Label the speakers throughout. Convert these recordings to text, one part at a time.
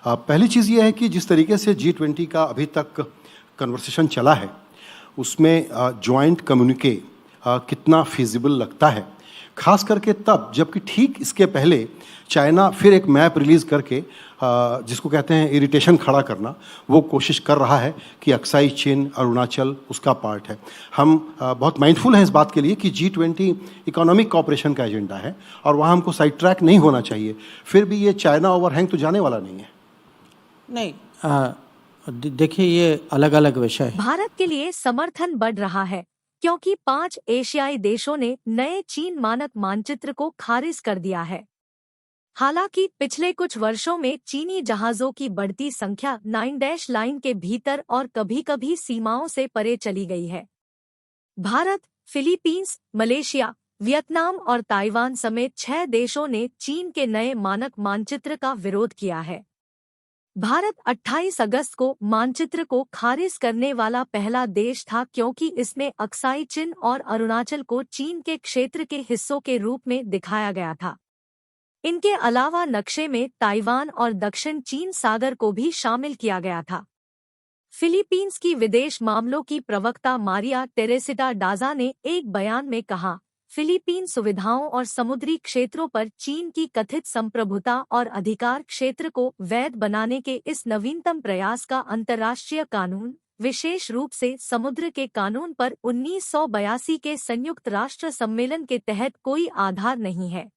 Speaker 1: पहली चीज़ ये है कि जिस तरीके से G20 का अभी तक कन्वर्सेशन चला है, उसमें जॉइंट कम्युनिके कितना फिजिबल लगता है, खास करके तब जबकि ठीक इसके पहले चाइना फिर एक मैप रिलीज़ करके जिसको कहते हैं इरिटेशन खड़ा करना, वो कोशिश कर रहा है कि अक्साई चीन, अरुणाचल उसका पार्ट है। हम बहुत माइंडफुल हैं इस बात के लिए कि G20 इकोनॉमिक कॉपरेशन का एजेंडा है और वहाँ हमको साइड ट्रैक नहीं होना चाहिए। फिर भी ये चाइना ओवरहैंग तो जाने वाला नहीं है।
Speaker 2: नहीं, देखिए ये अलग अलग विषय है।
Speaker 3: भारत के लिए समर्थन बढ़ रहा है क्योंकि 5 एशियाई देशों ने नए चीन मानक मानचित्र को खारिज कर दिया है। हालांकि पिछले कुछ वर्षों में चीनी जहाजों की बढ़ती संख्या 9 लाइन के भीतर और कभी-कभी सीमाओं से परे चली गई है। भारत, फिलीपींस, मलेशिया, वियतनाम और ताइवान समेत 6 देशों ने चीन के नए मानक मानचित्र का विरोध किया है। भारत 28 अगस्त को मानचित्र को खारिज करने वाला पहला देश था क्योंकि इसमें अक्साई चिन और अरुणाचल को चीन के क्षेत्र के हिस्सों के रूप में दिखाया गया था। इनके अलावा नक्शे में ताइवान और दक्षिण चीन सागर को भी शामिल किया गया था। फिलीपींस की विदेश मामलों की प्रवक्ता मारिया टेरेसिटा डाजा ने एक बयान में कहा, फिलीपीन सुविधाओं और समुद्री क्षेत्रों पर चीन की कथित संप्रभुता और अधिकार क्षेत्र को वैध बनाने के इस नवीनतम प्रयास का अंतर्राष्ट्रीय कानून, विशेष रूप से समुद्र के कानून पर 1982 के संयुक्त राष्ट्र सम्मेलन के तहत कोई आधार नहीं है।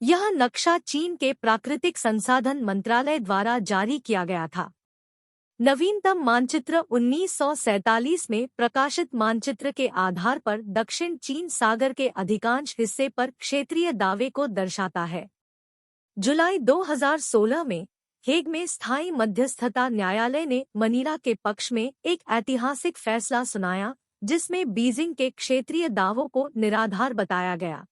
Speaker 3: यह नक्शा चीन के प्राकृतिक संसाधन मंत्रालय द्वारा जारी किया गया था। नवीनतम मानचित्र 1947 में प्रकाशित मानचित्र के आधार पर दक्षिण चीन सागर के अधिकांश हिस्से पर क्षेत्रीय दावे को दर्शाता है। जुलाई 2016 में हेग में स्थायी मध्यस्थता न्यायालय ने मनीला के पक्ष में एक ऐतिहासिक फैसला सुनाया, जिसमें बीजिंग के क्षेत्रीय दावों को निराधार बताया गया।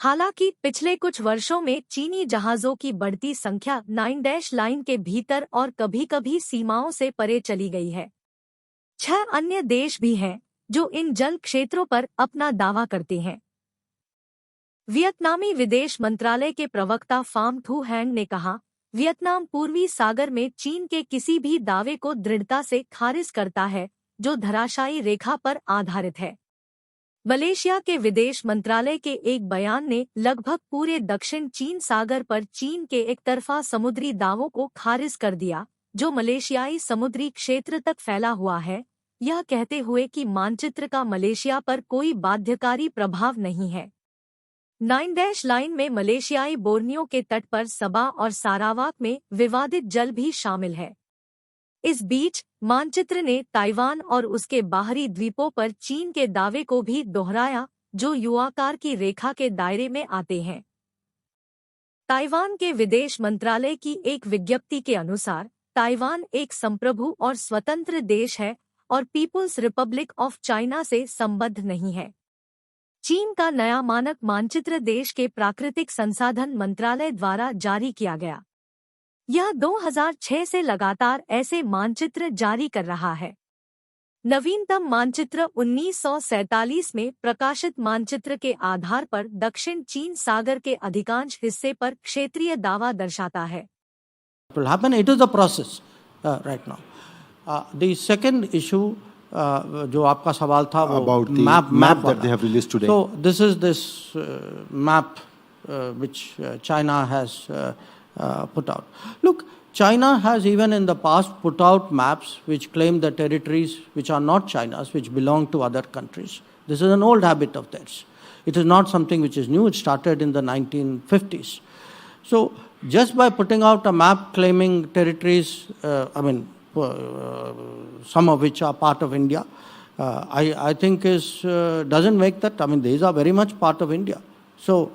Speaker 3: हालांकि पिछले कुछ वर्षों में चीनी जहाजों की बढ़ती संख्या 9 लाइन के भीतर और कभी-कभी सीमाओं से परे चली गई है। 6 अन्य देश भी हैं जो इन जल क्षेत्रों पर अपना दावा करते हैं। वियतनामी विदेश मंत्रालय के प्रवक्ता फाम थू हैंग ने कहा, वियतनाम पूर्वी सागर में चीन के किसी भी दावे को दृढ़ता से खारिज करता है जो धराशायी रेखा पर आधारित है। मलेशिया के विदेश मंत्रालय के एक बयान ने लगभग पूरे दक्षिण चीन सागर पर चीन के एकतरफा समुद्री दावों को खारिज कर दिया, जो मलेशियाई समुद्री क्षेत्र तक फैला हुआ है, यह कहते हुए कि मानचित्र का मलेशिया पर कोई बाध्यकारी प्रभाव नहीं है। 9 लाइन में मलेशियाई बोर्नियो के तट पर सबा और सारावाक में विवादित जल भी शामिल है। इस बीच मानचित्र ने ताइवान और उसके बाहरी द्वीपों पर चीन के दावे को भी दोहराया, जो युआकार की रेखा के दायरे में आते हैं। ताइवान के विदेश मंत्रालय की एक विज्ञप्ति के अनुसार, ताइवान एक संप्रभु और स्वतंत्र देश है और पीपुल्स रिपब्लिक ऑफ चाइना से संबद्ध नहीं है। चीन का नया मानक मानचित्र देश के प्राकृतिक संसाधन मंत्रालय द्वारा जारी किया गया। यह 2006 से लगातार ऐसे मानचित्र जारी कर रहा है। नवीनतम मानचित्र 1947 में प्रकाशित मानचित्र के आधार पर दक्षिण चीन सागर के अधिकांश हिस्से पर क्षेत्रीय दावा दर्शाता है।
Speaker 2: It will happen. It is a process right now. The second issue जो आपका सवाल था वो
Speaker 1: about the map that they have released today.
Speaker 2: So this is this map which China has put out. Look, China has even in the past put out maps which claim the territories which are not China's, which belong to other countries. This is an old habit of theirs. It is not something which is new. It started in the 1950s. So just by putting out a map claiming territories, some of which are part of India, I think doesn't make that. I mean, these are very much part of India. So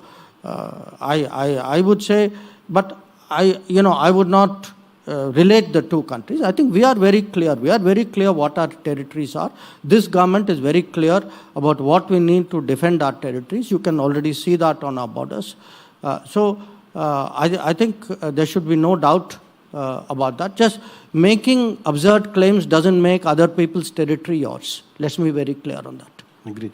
Speaker 2: I would say, but I would not relate the two countries. I think we are very clear. We are very clear what our territories are. This government is very clear about what we need to defend our territories. You can already see that on our borders. I think there should be no doubt about that. Just making absurd claims doesn't make other people's territory yours. Let's be very clear on that.
Speaker 1: Agreed.